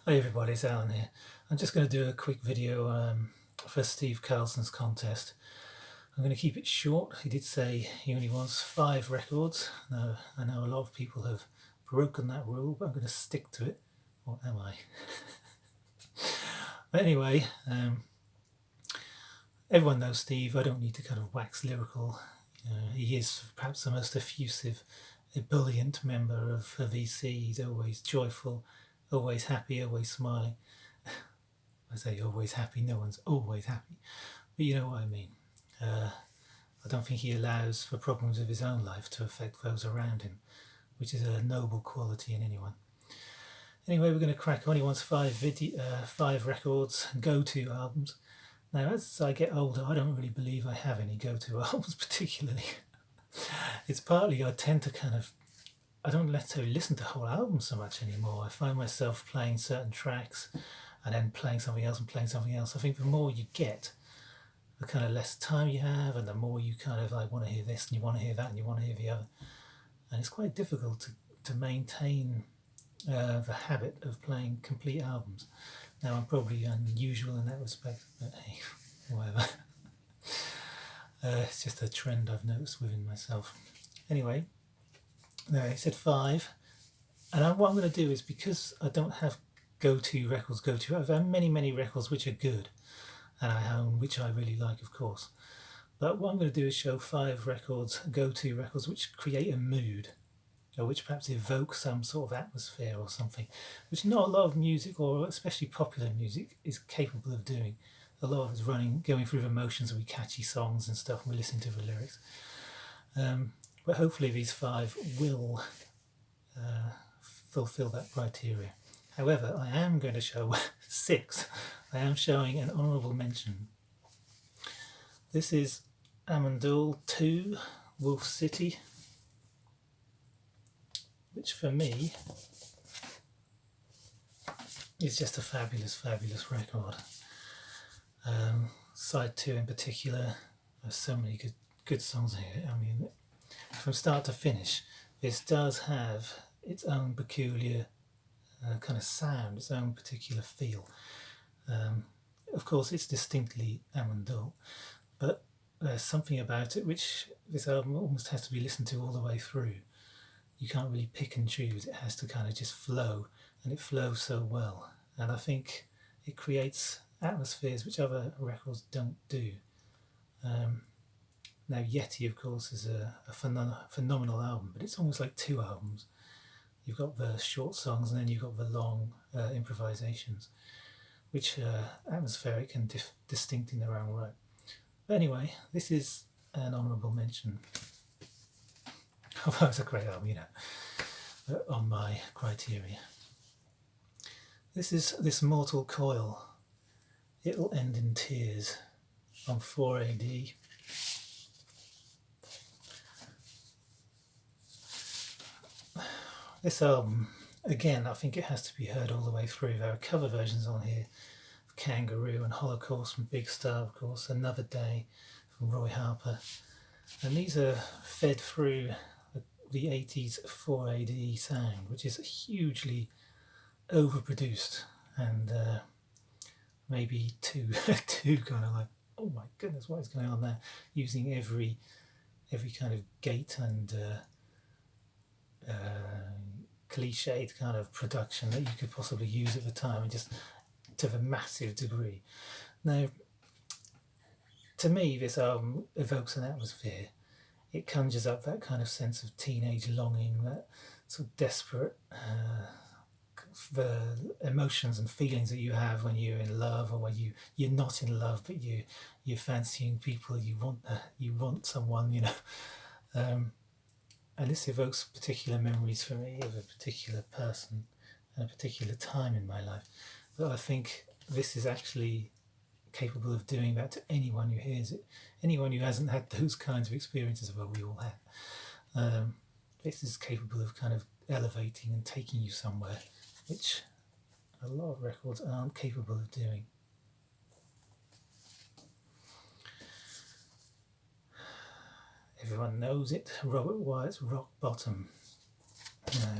Hi everybody, it's Alan here. I'm just going to do a quick video for Steve Carlson's contest. I'm going to keep it short. He did say he only wants 5 records. Now, I know a lot of people have broken that rule, but I'm going to stick to it. Or am I? But anyway, everyone knows Steve. I don't need to kind of wax lyrical. He is perhaps the most effusive, ebullient member of VC. He's always joyful, always happy, always smiling. I say always happy, no one's always happy, but you know what I mean. I don't think he allows for problems of his own life to affect those around him, which is a noble quality in anyone. Anyway, we're going to crack on. He wants 5 records, go-to albums. Now, as I get older, I don't really believe I have any go-to albums particularly. It's partly I tend to I don't necessarily listen to whole albums so much anymore. I find myself playing certain tracks and then playing something else and playing something else. I think the more you get, the kind of less time you have, and the more you kind of like want to hear this and you want to hear that and you want to hear the other. And it's quite difficult to maintain the habit of playing complete albums. Now, I'm probably unusual in that respect, but hey, whatever. It's just a trend I've noticed within myself. Anyway, there, he said 5. And what I'm going to do is, because I don't have go-to records, I've had many records which are good, and I own, which I really like, of course. But what I'm going to do is show 5 records, go-to records, which create a mood, or which perhaps evoke some sort of atmosphere or something, which not a lot of music, or especially popular music, is capable of doing. A lot of it's going through the motions with catchy songs and stuff, and we listen to the lyrics. But hopefully these 5 will fulfill that criteria. However, I am going to show 6. I am showing an honourable mention. This is Amandul 2, Wolf City, which for me is just a fabulous record. Side 2 in particular, there's so many good songs here. I mean, from start to finish, this does have its own peculiar kind of sound, its own particular feel. Of course, it's distinctly Amandul, but there's something about it which this album almost has to be listened to all the way through. You can't really pick and choose. It has to kind of just flow, and it flows so well. And I think it creates atmospheres which other records don't do. Now, Yeti, of course, is a phenomenal album, but it's almost like 2 albums. You've got the short songs and then you've got the long improvisations, which are atmospheric and distinct in their own right. But anyway, this is an honourable mention. Although it's a great album, you know, on my criteria. This is This Mortal Coil. It'll End in Tears, on 4 AD. This album, again, I think it has to be heard all the way through. There are cover versions on here of Kangaroo and Holocaust from Big Star, of course, Another Day from Roy Harper. And these are fed through the 80s 4 AD sound, which is hugely overproduced and maybe too kind of like, oh my goodness, what is going on there? Using every kind of gate and cliched kind of production that you could possibly use at the time, and just to the massive degree. Now, to me, this album evokes an atmosphere. It conjures up that kind of sense of teenage longing, that sort of desperate the emotions and feelings that you have when you're in love, or when you're not in love but you're fancying people, you want someone, you know. And this evokes particular memories for me of a particular person and a particular time in my life. But I think this is actually capable of doing that to anyone who hears it. Anyone who hasn't had those kinds of experiences, well, we all have. This is capable of kind of elevating and taking you somewhere, which a lot of records aren't capable of doing. Everyone knows it, Robert Wyatt's Rock Bottom.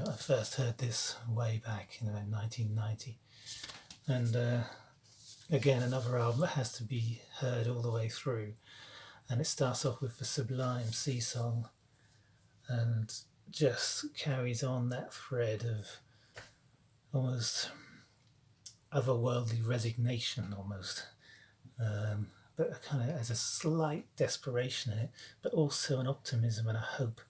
I first heard this way back in about 1990. And again, another album that has to be heard all the way through. And it starts off with the sublime sea song and just carries on that thread of almost otherworldly resignation almost, but kind of has a slight desperation in it, but also an optimism and a hope.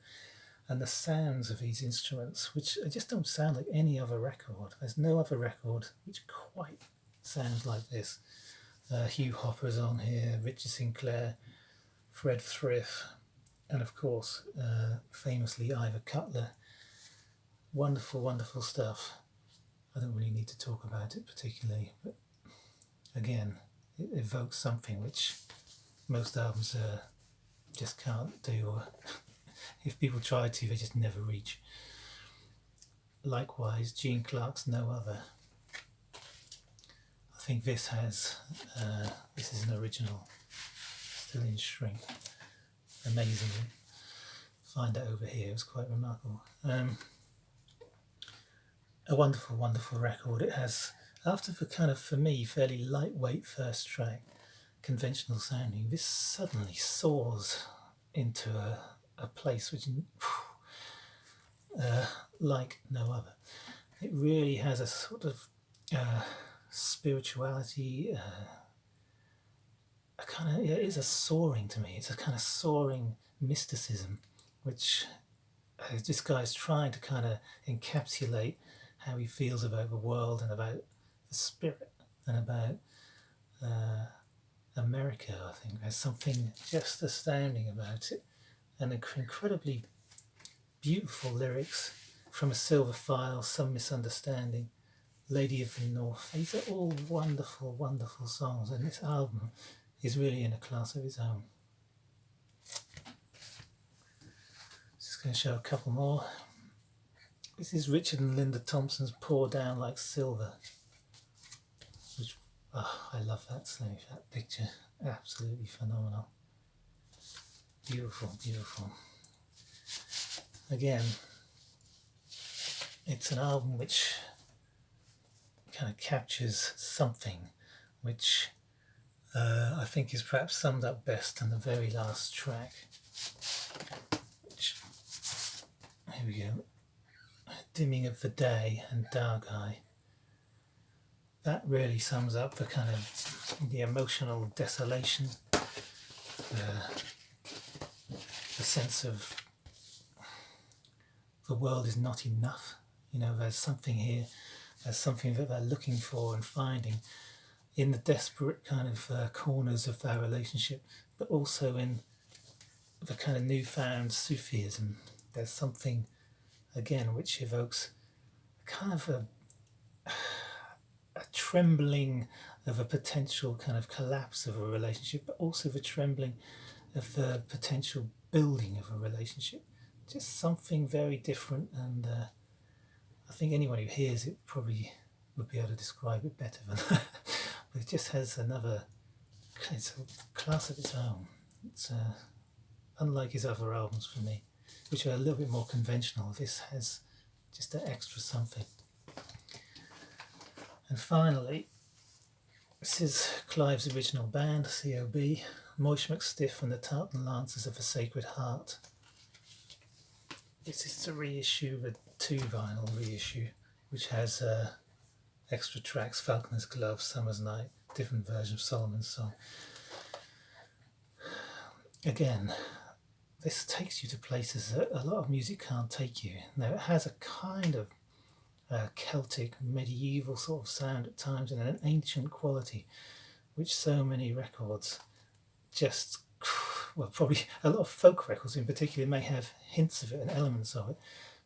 And the sounds of these instruments, which just don't sound like any other record. There's no other record which quite sounds like this. Hugh Hopper's on here, Richard Sinclair, Fred Frith, and of course, famously Ivor Cutler. Wonderful, wonderful stuff. I don't really need to talk about it particularly, but again, it evokes something which most albums just can't do, or if people try to, they just never reach. Likewise, Gene Clark's No Other. I think this has, this is an original, still in shrink, amazingly. Find that over here, it's quite remarkable. A wonderful, wonderful record. It has, after the kind of, for me, fairly lightweight first track, conventional sounding, this suddenly soars into a place which, like no other. It really has a sort of spirituality, a kind of, it is a soaring to me. It's a kind of soaring mysticism, which this guy's trying to kind of encapsulate how he feels about the world and about the spirit and about America. I think there's something just astounding about it, and incredibly beautiful lyrics. From a Silver File, Some Misunderstanding, Lady of the North. These are all wonderful, wonderful songs, and this album is really in a class of its own. Just going to show a couple more. This is Richard and Linda Thompson's Pour Down Like Silver, which, oh, I love that picture, absolutely phenomenal. Beautiful, beautiful. Again, it's an album which kind of captures something which I think is perhaps summed up best in the very last track, which, here we go, Dimming of the Day and Dark Eye. That really sums up the kind of the emotional desolation, the sense of the world is not enough. You know, there's something here, there's something that they're looking for and finding in the desperate kind of corners of their relationship, but also in the kind of newfound Sufism. There's something, again, which evokes a kind of a trembling of a potential kind of collapse of a relationship, but also the trembling of the potential building of a relationship. Just something very different, and I think anyone who hears it probably would be able to describe it better than that. But it just has another, it's a class of its own. It's unlike his other albums for me, which are a little bit more conventional. This has just an extra something. And finally, this is Clive's original band, COB, Moish McStiff and the Tartan Lancers of the Sacred Heart. This is a reissue, a 2-vinyl reissue, which has extra tracks, Falconer's Glove, Summer's Night, different version of Solomon's Song. Again, this takes you to places that a lot of music can't take you. Now, it has a kind of Celtic, medieval sort of sound at times, and an ancient quality, which so many records just, well, probably a lot of folk records in particular may have hints of it and elements of it,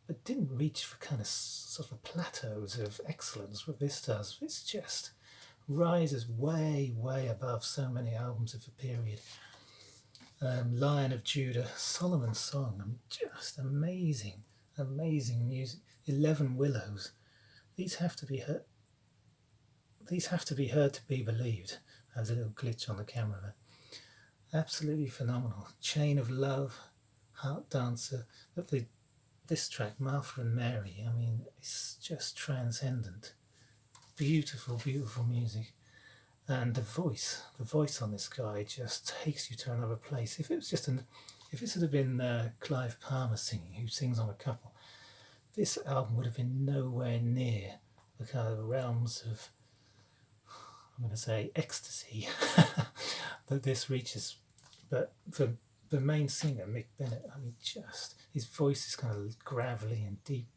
but didn't reach the kind of sort of plateaus of excellence that this does. It's just rises way, way above so many albums of the period. Lion of Judah, Solomon's Song, just amazing, amazing music. 11 Willows. These have to be heard. These have to be heard to be believed. There's a little glitch on the camera there. Absolutely phenomenal. Chain of Love, Heart Dancer. This track, Martha and Mary. I mean, it's just transcendent. beautiful, beautiful music. And the voice on this guy just takes you to another place. If it had been Clive Palmer singing, who sings on a couple, this album would have been nowhere near the kind of realms of, I'm going to say, ecstasy that this reaches. But for the main singer, Mick Bennett, I mean, just his voice is kind of gravelly and deep,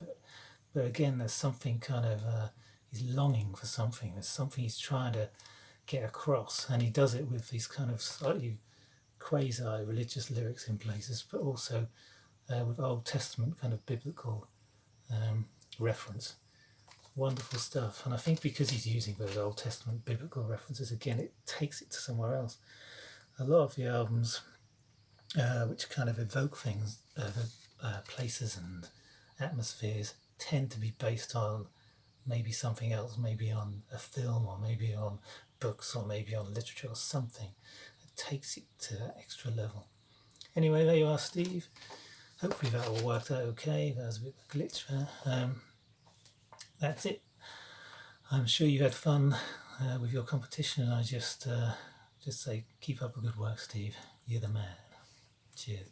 but again, there's something kind of he's longing for something. There's something he's trying to get across, and he does it with these kind of slightly quasi-religious lyrics in places, but also with Old Testament kind of biblical reference. Wonderful stuff. And I think because he's using those Old Testament biblical references, again, it takes it to somewhere else. A lot of the albums which kind of evoke things, places and atmospheres, tend to be based on maybe something else, maybe on a film, or maybe on books, or maybe on literature, or something that takes it to that extra level. Anyway, there you are, Steve. Hopefully that all worked out okay. That was a bit of a glitch there. That's it. I'm sure you had fun with your competition, and I just say keep up the good work, Steve. You're the man. Cheers.